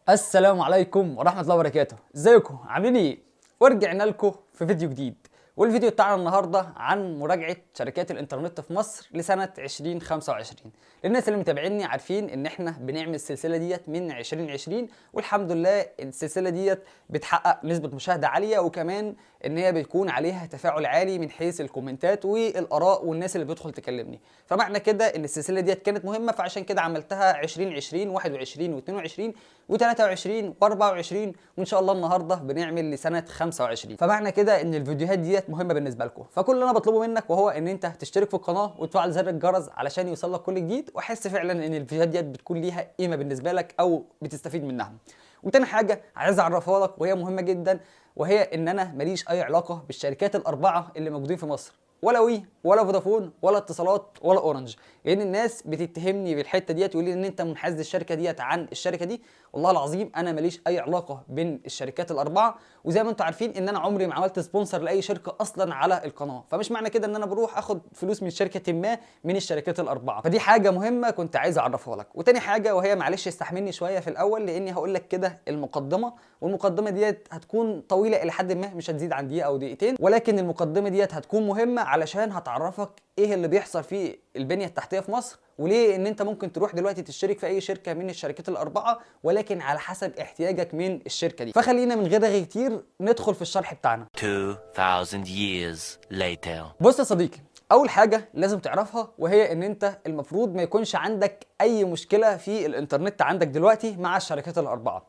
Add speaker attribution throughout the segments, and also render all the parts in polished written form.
Speaker 1: السلام عليكم ورحمة الله وبركاته. ازيكم عاملين ايه؟ ورجعنا لكم في فيديو جديد، والفيديو بتاعنا النهارده عن مراجعة شركات الانترنت في مصر لسنة 2025. للناس اللي متابعيني عارفين ان احنا بنعمل السلسلة ديت من 2020، والحمد لله السلسلة ديت بتحقق نسبة مشاهدة عالية، وكمان ان هي بيكون عليها تفاعل عالي من حيث الكومنتات والاراء والناس اللي بتدخل تكلمني. فمعنى كده ان السلسلة ديت كانت مهمة، فعشان كده عملتها 2020 21 و22 و23 و24، وان شاء الله النهارده بنعمل لسنه 25. فمعنى كده ان الفيديوهات ديت مهمه بالنسبه لكم، فكل اللي انا بطلبه منك وهو ان انت تشترك في القناه وتفعل زر الجرس علشان يوصلك كل جديد، واحس فعلا ان الفيديوهات ديت بتكون ليها قيمه بالنسبه لك او بتستفيد منها. وتاني حاجه عايز اعرفها لك وهي مهمه جدا، وهي ان انا ماليش اي علاقه بالشركات الاربعه اللي موجودين في مصر، ولا وي ولا فودافون ولا اتصالات ولا اورنج، لان الناس بتتهمني بالحته ديت ويقول لي ان انت منحاز للشركه ديت عن الشركه دي. والله العظيم انا ماليش اي علاقه بين الشركات الاربعه، وزي ما انتم عارفين ان انا عمري ما عملت سبونسر لاي شركه اصلا على القناه، فمش معنى كده ان انا بروح اخد فلوس من شركه ما من الشركات الاربعه. فدي حاجه مهمه كنت عايز اعرفها لك. وتاني حاجه وهي معلش استحملني شويه في الاول، لاني هقول لك كده المقدمه، والمقدمه ديت هتكون طويله الى حد ما، مش هتزيد عن دقيقه او دقيقتين، ولكن المقدمه ديت هتكون مهمه علشان هتعرفك ايه اللي بيحصل في البنيه التحتيه في مصر، وليه ان انت ممكن تروح دلوقتي تشترك في اي شركه من الشركات الاربعه، ولكن على حسب احتياجك من الشركه دي. فخلينا من غير رغي كتير ندخل في الشرح بتاعنا.
Speaker 2: 2000 years later.
Speaker 1: بص يا صديقي، اول حاجه لازم تعرفها وهي ان انت المفروض ما يكونش عندك اي مشكله في الانترنت عندك دلوقتي مع الشركات الاربعه.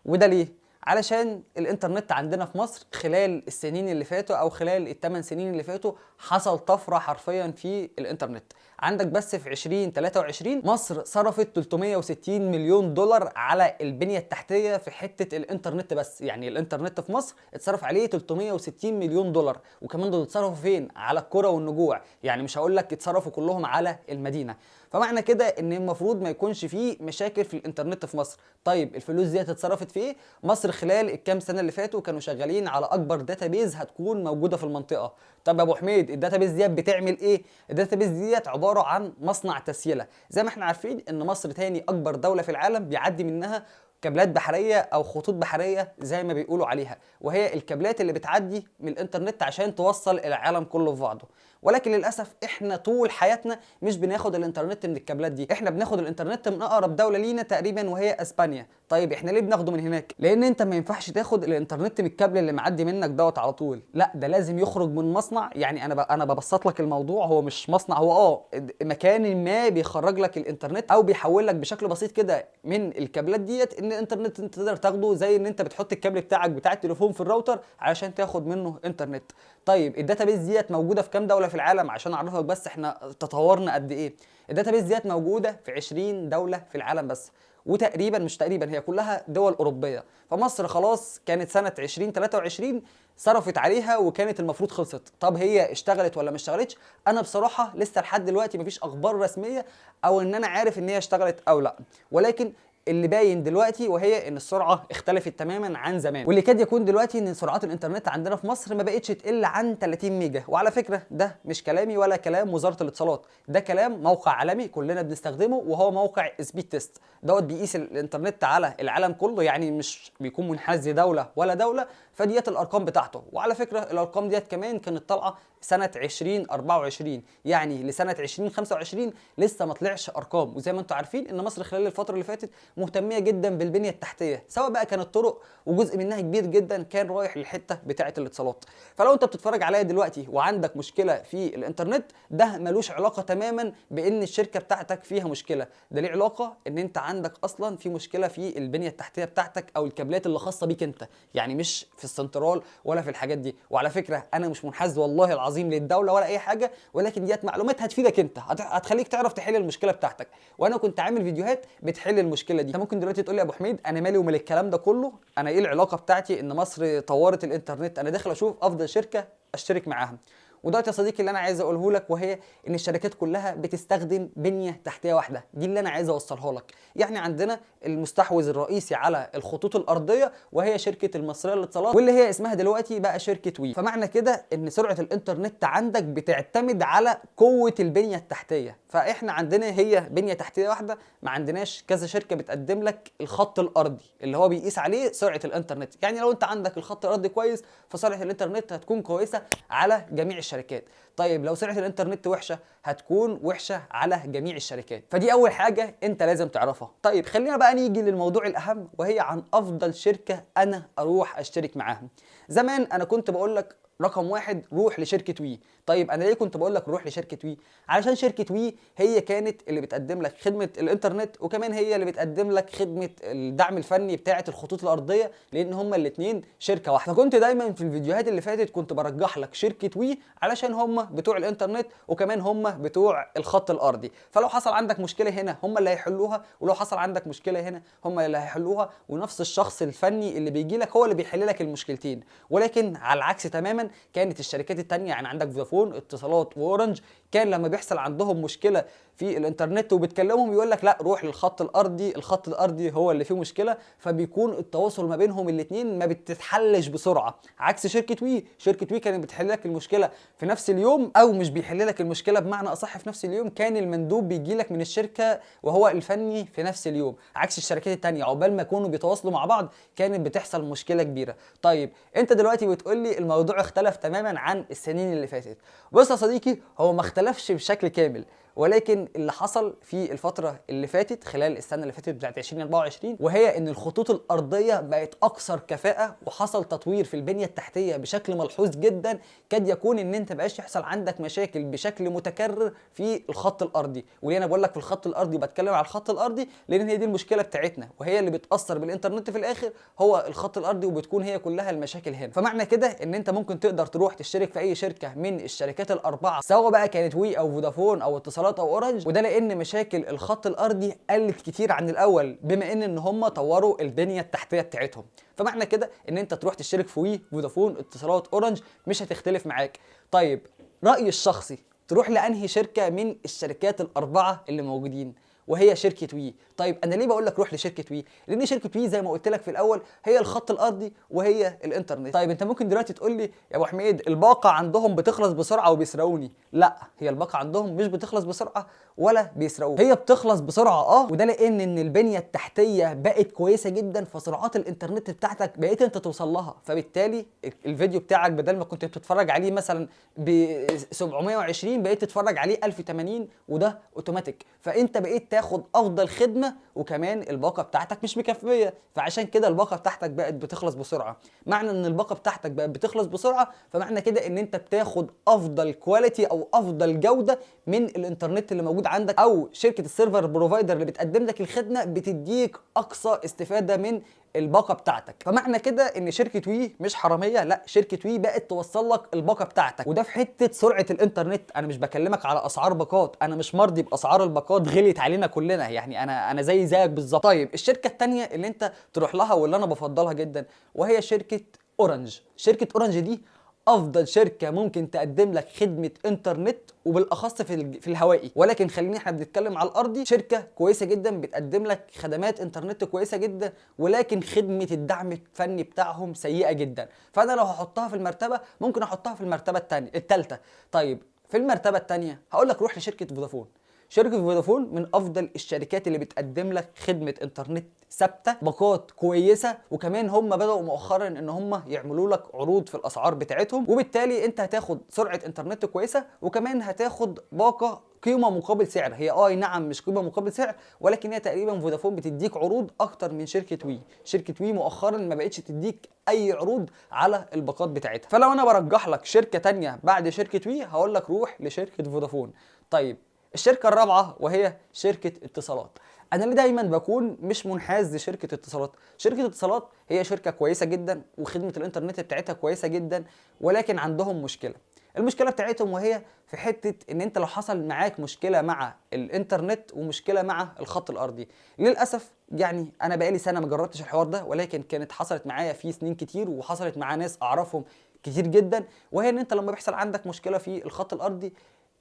Speaker 1: وده ليه؟ علشان الانترنت عندنا في مصر خلال السنين اللي فاتوا او خلال الثمان سنين اللي فاتوا حصل طفره حرفيا في الانترنت. عندك بس في 2023 مصر صرفت 360 مليون دولار على البنيه التحتيه في حته الانترنت بس، يعني الانترنت في مصر اتصرف عليه 360 مليون دولار، وكمان دول اتصرفوا فين؟ على القرى والنجوع، يعني مش هقول لك اتصرفوا كلهم على المدينه. فمعنى كده ان المفروض ما يكونش فيه مشاكل في الانترنت في مصر. طيب الفلوس دي اتصرفت في ايه؟ مصر خلال الكام سنه اللي فاتوا كانوا شغالين على اكبر داتابيز هتكون موجوده في المنطقه. طب يا ابو حميد الداتابيز ديت بتعمل ايه؟ الداتابيز ديت عباره عن مصنع تسييله. زي ما احنا عارفين ان مصر تاني اكبر دوله في العالم بيعدي منها كابلات بحريه او خطوط بحريه زي ما بيقولوا عليها، وهي الكابلات اللي بتعدي من الانترنت عشان توصل العالم كله في بعضه. ولكن للاسف احنا طول حياتنا مش بناخد الانترنت من الكابلات دي، احنا بناخد الانترنت من اقرب دوله لينا تقريبا وهي اسبانيا. طيب احنا ليه بناخده من هناك؟ لان انت ما ينفعش تاخد الانترنت من الكابل اللي معدي منك دوت على طول، لا ده لازم يخرج من مصنع. يعني انا ببسط لك الموضوع، هو مش مصنع، هو مكان ما بيخرج لك الانترنت او بيحول لك بشكل بسيط كده من الكابلات ديت ان الانترنت انت تقدر تاخده، زي ان انت بتحط الكابل بتاعك بتاع التليفون في الراوتر علشان تاخد منه انترنت. طيب الداتابيز ديت موجوده في كام دوله في العالم عشان اعرفك بس احنا تطورنا قد ايه؟ الداتابيز ديت موجوده في 20 دوله في العالم بس، وتقريبا مش تقريبا هي كلها دول اوروبيه. فمصر خلاص كانت سنه 2023 صرفت عليها وكانت المفروض خلصت. طب هي اشتغلت ولا ما اشتغلتش؟ انا بصراحه لسه لحد دلوقتي مفيش اخبار رسميه او ان انا عارف ان هي اشتغلت او لا، ولكن اللي باين دلوقتي وهي ان السرعه اختلفت تماما عن زمان، واللي كاد يكون دلوقتي ان سرعات الانترنت عندنا في مصر ما بقتش تقل عن 30 ميجا. وعلى فكره ده مش كلامي ولا كلام وزاره الاتصالات، ده كلام موقع عالمي كلنا بنستخدمه وهو موقع سبيد تيست. دوت بيقيس الانترنت على العالم كله، يعني مش بيكون منحاز لدوله ولا دوله. فديت الارقام بتاعته، وعلى فكره الارقام ديت كمان كانت طالعه سنه 2024، يعني لسنه 2025 لسه ما طلعش ارقام. وزي ما انتم عارفين ان مصر خلال الفتره اللي فاتت مهتميه جدا بالبنيه التحتيه، سواء بقى كانت طرق وجزء منها كبير جدا كان رايح للحته بتاعه الاتصالات. فلو انت بتتفرج عليا دلوقتي وعندك مشكله في الانترنت، ده ملوش علاقه تماما بان الشركه بتاعتك فيها مشكله، ده ليه علاقه ان انت عندك اصلا في مشكله في البنيه التحتيه بتاعتك او الكابلات اللي خاصه بيك انت، يعني مش في السنترال ولا في الحاجات دي. وعلى فكره انا مش منحاز والله العظيم للدوله ولا اي حاجه، ولكن ديت معلومات هتفيدك انت، هتخليك تعرف تحل المشكله بتاعتك، وانا كنت عامل فيديوهات بتحل المشكله دي. انت ممكن دلوقتي تقول لي يا ابو حميد انا مالي ومال الكلام ده كله، انا ايه العلاقه بتاعتي ان مصر طورت الانترنت؟ انا داخل اشوف افضل شركه اشترك معاها. ودلوقتي يا صديقي اللي انا عايز اقوله لك وهي ان الشركات كلها بتستخدم بنيه تحتيه واحده، دي اللي انا عايز اوصلها لك. يعني عندنا المستحوذ الرئيسي على الخطوط الارضيه وهي شركه المصريه للاتصالات، واللي هي اسمها دلوقتي بقى شركه وي. فمعنى كده ان سرعه الانترنت عندك بتعتمد على قوه البنيه التحتيه. فاحنا عندنا هي بنيه تحتيه واحده، ما عندناش كذا شركه بتقدم لك الخط الارضي اللي هو بيقيس عليه سرعه الانترنت. يعني لو انت عندك الخط الارضي كويس فسرعه الانترنت هتكون كويسه على جميع الشركات. طيب لو سرعه الانترنت وحشه هتكون وحشه على جميع الشركات. فدي اول حاجه انت لازم تعرفها. طيب خلينا بقى نيجي للموضوع الاهم وهي عن افضل شركه انا اروح اشترك معاهم. زمان انا كنت بقول لك رقم واحد روح لشركه وي. طيب انا ليه كنت بقول لك روح لشركه وي؟ علشان شركه وي هي كانت اللي بتقدم لك خدمه الانترنت، وكمان هي اللي بتقدم لك خدمه الدعم الفني بتاعه الخطوط الارضيه، لان هما الاثنين شركه واحده. فكنت دايما في الفيديوهات اللي فاتت كنت برجح لك شركه وي علشان هما بتوع الانترنت وكمان هما بتوع الخط الارضي. فلو حصل عندك مشكله هنا هما اللي هيحلوها، ولو حصل عندك مشكله هنا هما اللي هيحلوها، ونفس الشخص الفني اللي بيجي لك هو اللي بيحل لك المشكلتين. ولكن على العكس تماما كانت الشركات التانية، يعني عندك فودافون، اتصالات، واورنج، كان لما بيحصل عندهم مشكله في الانترنت وبتكلمهم يقول لك لا روح للخط الارضي، الخط الارضي هو اللي فيه مشكله. فبيكون التواصل ما بينهم الاثنين ما بتتحلش بسرعه، عكس شركه وي. شركه وي كانت بتحل لك المشكله في نفس اليوم، او مش بيحل لك المشكله بمعنى اصح في نفس اليوم، كان المندوب بيجي لك من الشركه وهو الفني في نفس اليوم، عكس الشركات التانية عقبال ما يكونوا بيتواصلوا مع بعض كانت بتحصل مشكله كبيره. طيب انت دلوقتي بتقول لي الموضوع اختلف تماما عن السنين اللي فاتت. بص يا صديقي، هو ما اختلفش بشكل كامل، ولكن اللي حصل في الفترة اللي فاتت خلال السنة اللي فاتت بتاعت 2024 وهي ان الخطوط الارضية بقت اكثر كفاءة، وحصل تطوير في البنية التحتية بشكل ملحوظ جدا، قد يكون ان انت بقاش يحصل عندك مشاكل بشكل متكرر في الخط الارضي. وليه انا بقول لك في الخط الارضي بتكلم على الخط الارضي؟ لان هي دي المشكلة بتاعتنا، وهي اللي بتأثر بالانترنت في الاخر هو الخط الارضي، وبتكون هي كلها المشاكل هنا. فمعنى كده ان انت ممكن تقدر تروح تشترك في اي شركة من الشركات الاربعة، سواء بقى كانت وي او فودافون او اتصالات او اورنج، وده لان مشاكل الخط الارضي قلت كتير عن الاول بما ان هم طوروا البنيه التحتيه بتاعتهم. فمعنى كده ان انت تروح تشترك في وي، فودافون، اتصالات، اورنج، مش هتختلف معاك. طيب رايي الشخصي تروح لانهي شركه من الشركات الاربعه اللي موجودين؟ وهي شركه وي. طيب انا ليه بقول لك روح لشركه وي؟ لان شركه وي زي ما قلت لك في الاول هي الخط الارضي وهي الانترنت. طيب انت ممكن دلوقتي تقول لي يا ابو حميد الباقه عندهم بتخلص بسرعه وبيسرقوني. لا، هي الباقه عندهم مش بتخلص بسرعه ولا بيسرقوك، هي بتخلص بسرعه وده لان البنيه التحتيه بقت كويسه جدا، فسرعات الانترنت بتاعتك بقيت انت توصل لها. فبالتالي الفيديو بتاعك بدل ما كنت بتتفرج عليه مثلا ب 720 بقيت تتفرج عليه 1080، وده اوتوماتيك. فانت بقيت تاخد افضل خدمه، وكمان الباقه بتاعتك مش مكفيه، فعشان كده الباقه بتاعتك بقت بتخلص بسرعه. معنى ان الباقه بتاعتك بقت بتخلص بسرعه فمعنى كده ان انت بتاخد افضل كواليتي او افضل جوده من الانترنت اللي موجود عندك، او شركه السيرفر بروفايدر اللي بتقدم لك الخدمه بتديك اقصى استفاده من الباقه بتاعتك. فمعنى كده ان شركه وي مش حراميه، لا، شركه وي بقت توصل لك الباقه بتاعتك، وده في حته سرعه الانترنت. انا مش بكلمك على اسعار باقات، انا مش مرضي باسعار الباقات، غليت علينا كلنا، يعني انا زيك بالظبط. طيب الشركه الثانيه اللي انت تروح لها واللي انا بفضلها جدا وهي شركه اورنج. شركه اورنج دي افضل شركه ممكن تقدم لك خدمه انترنت، وبالاخص في الهوائي، ولكن خلينا احنا بنتكلم على الارضي. شركه كويسه جدا بتقدم لك خدمات انترنت كويسه جدا، ولكن خدمه الدعم الفني بتاعهم سيئه جدا. فانا لو هحطها في المرتبه ممكن احطها في المرتبه الثالثه. طيب في المرتبه الثانيه هقول لك روح لشركه فودافون. شركة فودافون من أفضل الشركات اللي بتقدم لك خدمة إنترنت ثابتة، باقات كويسة، وكمان هم بدأوا مؤخرا إن هم يعملوا لك عروض في الأسعار بتاعتهم، وبالتالي أنت هتاخد سرعة إنترنت كويسة، وكمان هتاخد باقة قيمة مقابل سعر. هي نعم مش قيمة مقابل سعر، ولكن هي تقريبا فودافون بتديك عروض أكتر من شركة وي. شركة وي مؤخرا ما بقتش تديك أي عروض على الباقات بتاعتها. فلو أنا برجح لك شركة تانية بعد شركة وي هقول لك روح لشركة فودافون. طيب الشركة الرابعة وهي شركة اتصالات. أنا اللي دايما بكون مش منحاز لشركة اتصالات. شركة اتصالات هي شركة كويسة جدا وخدمة الإنترنت بتاعتها كويسة جدا، ولكن عندهم مشكلة. المشكلة بتاعتهم وهي في حتة إن أنت لو حصل معاك مشكلة مع الإنترنت ومشكلة مع الخط الأرضي، للأسف يعني أنا بقالي سنة ما جربتش الحوار ده، ولكن كانت حصلت معايا في سنين كتير، وحصلت مع ناس أعرفهم كتير جدا، وهي ان انت لما بيحصل عندك مشكله في الخط الارضي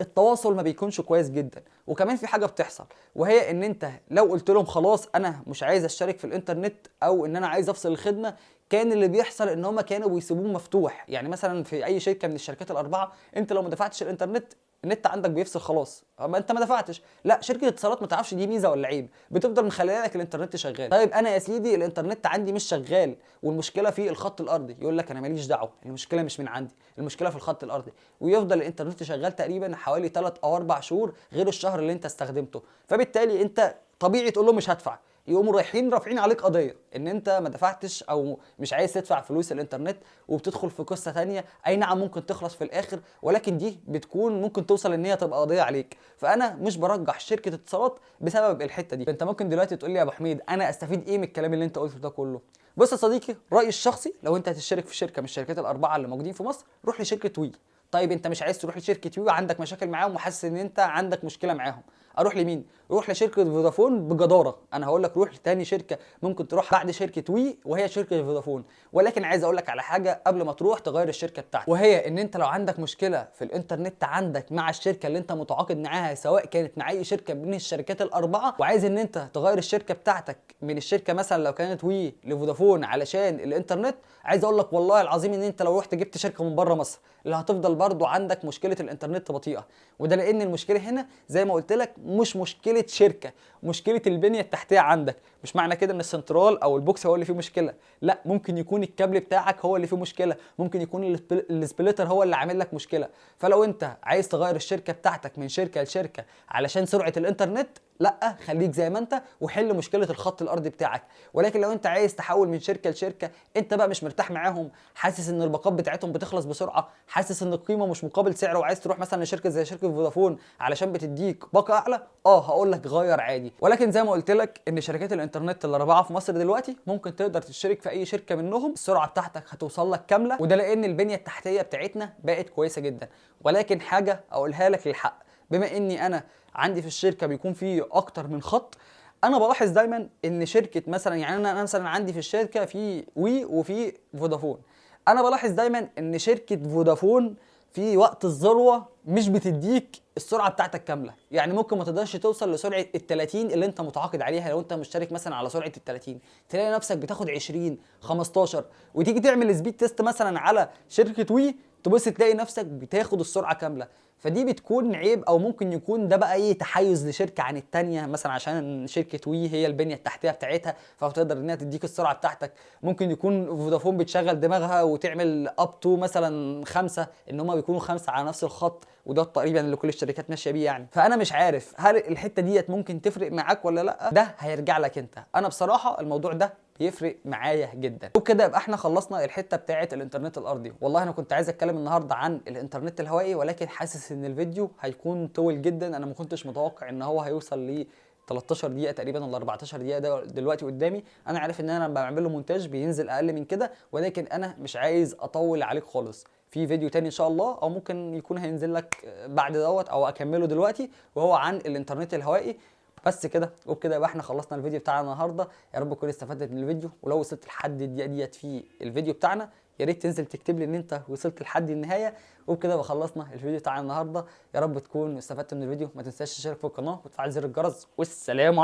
Speaker 1: التواصل ما بيكونش كويس جدا. وكمان في حاجه بتحصل، وهي ان انت لو قلت لهم خلاص انا مش عايز اشترك في الانترنت او ان انا عايز افصل الخدمه، كان اللي بيحصل ان هم كانوا بيسيبوه مفتوح. يعني مثلا في اي شركه من الشركات الاربعه، انت لو ما دفعتش الانترنت النت عندك بيفصل خلاص، اما انت ما دفعتش. لا، شركه اتصالات ما تعرفش دي ميزه ولا عيب، بتفضل مخليه لك الانترنت شغال. طيب انا يا سيدي الانترنت عندي مش شغال والمشكله في الخط الارضي، يقول لك انا ماليش دعوه، المشكله مش من عندي، المشكله في الخط الارضي. ويفضل الانترنت شغال تقريبا حوالي 3 او 4 شهور غير الشهر اللي انت استخدمته. فبالتالي انت طبيعي تقول له مش هدفع، يقوموا رايحين رافعين عليك قضيه ان انت ما دفعتش او مش عايز تدفع فلوس الانترنت، وبتدخل في قصه ثانيه. اي نعم ممكن تخلص في الاخر، ولكن دي بتكون ممكن توصل ان هي تبقى قضيه عليك. فانا مش برجح شركه اتصالات بسبب الحته دي. فانت ممكن دلوقتي تقول لي يا ابو حميد انا استفيد ايه من الكلام اللي انت قلته ده كله؟ بص يا صديقي، رايي الشخصي لو انت هتشترك في شركه من الشركات الاربعه اللي موجودين في مصر، روح لشركه وي. طيب انت مش عايز تروح لشركه وي وعندك مشاكل معاهم وحاسس ان انت عندك مشكله معاهم، اروح لمين؟ روح لشركه فودافون بجداره. انا هقول لك روح لتاني شركه ممكن تروح بعد شركه وي وهي شركه فودافون. ولكن عايز اقول لك على حاجه قبل ما تروح تغير الشركه بتاعتك، وهي ان انت لو عندك مشكله في الانترنت عندك مع الشركه اللي انت متعاقد معاها، سواء كانت مع اي شركه من الشركات الاربعه، وعايز ان انت تغير الشركه بتاعتك من الشركه مثلا لو كانت وي لفودافون علشان الانترنت، عايز اقول لك والله العظيم ان انت لو رحت جبت شركه من بره مصر اللي هتفضل برضو عندك مشكله الانترنت بطيئه. وده لان المشكله هنا زي ما قلت لك مش مشكله شركه، مشكله البنيه التحتيه عندك. مش معنى كده ان السنترال او البوكس هو اللي فيه مشكله، لا، ممكن يكون الكابل بتاعك هو اللي فيه مشكله، ممكن يكون السبليتر هو اللي عامل لك مشكله. فلو انت عايز تغير الشركه بتاعتك من شركه لشركه علشان سرعه الانترنت، لا، خليك زي ما انت وحل مشكله الخط الارضي بتاعك. ولكن لو انت عايز تحول من شركه لشركه انت بقى مش مرتاح معاهم، حاسس ان الباقات بتاعتهم بتخلص بسرعه، حاسس ان القيمه مش مقابل سعر، وعايز تروح مثلا لشركه زي شركه فودافون علشان بتديك باقه اعلى، هقول لك غير عادي. ولكن زي ما قلت لك ان شركات الانترنت الاربعه في مصر دلوقتي ممكن تقدر تشترك في اي شركه منهم، السرعه بتاعتك هتوصل لك كامله، وده لان البنيه التحتيه بتاعتنا بقت كويسه جدا. ولكن حاجه اقولها لك للحق، بما اني انا عندي في الشركه بيكون في اكتر من خط، انا بلاحظ دايما ان شركه مثلا، يعني انا مثلا عندي في الشركه في وي وفي فودافون، انا بلاحظ دايما ان شركه فودافون في وقت الذروه مش بتديك السرعه بتاعتك كامله. يعني ممكن ما تقدرش توصل لسرعه ال 30 اللي انت متعاقد عليها. لو انت مشترك مثلا على سرعه ال 30 تلاقي نفسك بتاخد 20 15، وتيجي تعمل سبيد تيست مثلا على شركه وي تبص تلاقي نفسك بتاخد السرعه كامله. فدي بتكون عيب، او ممكن يكون ده بقى ايه تحيز لشركه عن الثانيه، مثلا عشان شركه وي هي البنيه التحتيه بتاعتها فبتقدر انها تديك السرعه بتاعتك. ممكن يكون فودافون بتشغل دماغها وتعمل اب تو مثلا 5، ان هم بيكونوا 5 على نفس الخط، وده تقريبا اللي كل الشركات ماشيه بيه يعني. فانا مش عارف هل الحته ديت ممكن تفرق معاك ولا لا، ده هيرجع لك انت. انا بصراحه الموضوع ده بيفرق معايا جدا. وبكده يبقى احنا خلصنا الحته بتاعه الانترنت الارضي. والله انا كنت عايز اتكلم النهارده عن الانترنت الهوائي، ولكن حاسس ان الفيديو هيكون طويل جدا. انا ما كنتش متوقع ان هو هيوصل ل 13 دقيقة تقريبا ولا 14 دقيقة ده دلوقتي قدامي. انا عارف ان انا لما بعمل له مونتاج بينزل اقل من كده، ولكن انا مش عايز اطول عليك خالص. في فيديو تاني ان شاء الله، او ممكن يكون هينزل لك بعد دوت او اكمله دلوقتي، وهو عن الانترنت الهوائي. بس كده، وبكده يبقى احنا خلصنا الفيديو بتاعنا النهارده. يا رب تكون استفدت من الفيديو، ولو وصلت لحد الدقيقه ديت في الفيديو بتاعنا يا ريت تنزل تكتب لي ان انت وصلت لحد النهايه. وبكده يبقى خلصنا الفيديو بتاعنا النهارده. يا رب تكون استفدت من الفيديو، ما تنساش تشترك في القناه وتفعل زر الجرس، والسلام عليكم.